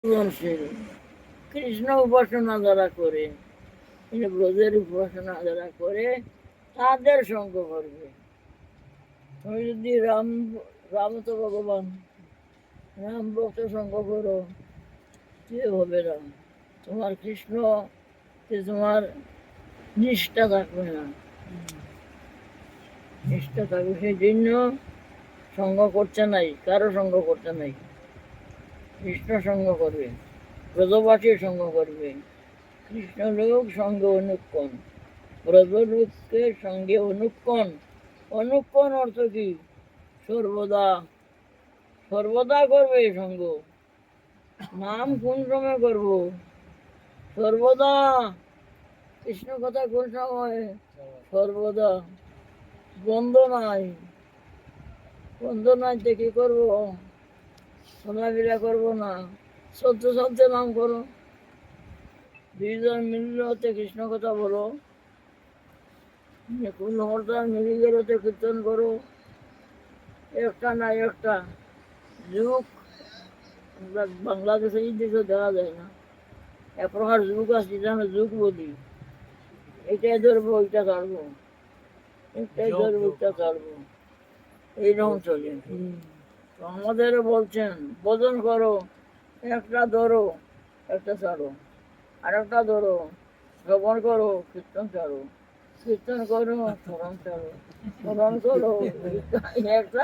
সৃজনশীল কৃষ্ণ উপাসনা যারা করে, ব্রজের উপাসনা যারা করে তাদের সঙ্গ করবে। তুমি যদি রাম তো ভগবান, রাম ভক্ত সঙ্গ করো, কে হবে রাম? তোমার কৃষ্ণ তোমার নিষ্ঠা থাকবে না, নিষ্ঠা থাকবে। সেই জন্য সঙ্গ করছে নাই, কারো সঙ্গ করছে নাই। কৃষ্ণ সঙ্গ করবে, ব্রজবাসীর সঙ্গ করবে। কৃষ্ণ লোক সঙ্গে অনুক্ষণ, ব্রজলোককে সঙ্গে অনুক্ষণ। অনুক্ষণ অর্থ কি? সর্বদা, সর্বদা করবে সঙ্গ। নাম কোন সময় করব? সর্বদা। কৃষ্ণ কথা কোন সময়? সর্বদা। বন্ধ নাই, বন্ধ নাই তো কি করবো? চলাফেরা করবো না, চলতে চলতে নাম করো। দুইজন মিললে হতে কৃষ্ণ কথা বলো, কোন হরতাল মিলিগের হতে কীর্তন করো। একটা না একটা যুগ বাংলাদেশে এই দেশে দেখা যায় না। এক প্রকার যুগ আছে, যেটা আমরা যুগ বলি। এটাই ধরবো, ওইটা ছাড়বো, এটাই ধরবো, ওইটা ছাড়বো, এইরকম চলে। তো আমাদেরও বলছেন ভজন করো, একটা ধরো, একটা ছাড়ো, আর একটা ধরো, শ্রবণ করো, কীর্তন ছাড়ো, কীর্তন করো, স্মরণ ছাড়ো, স্মরণ করো। একটা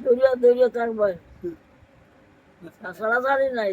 দরিয়া দরিয়া থাকবে, ছাড়াছাড়ি নাই।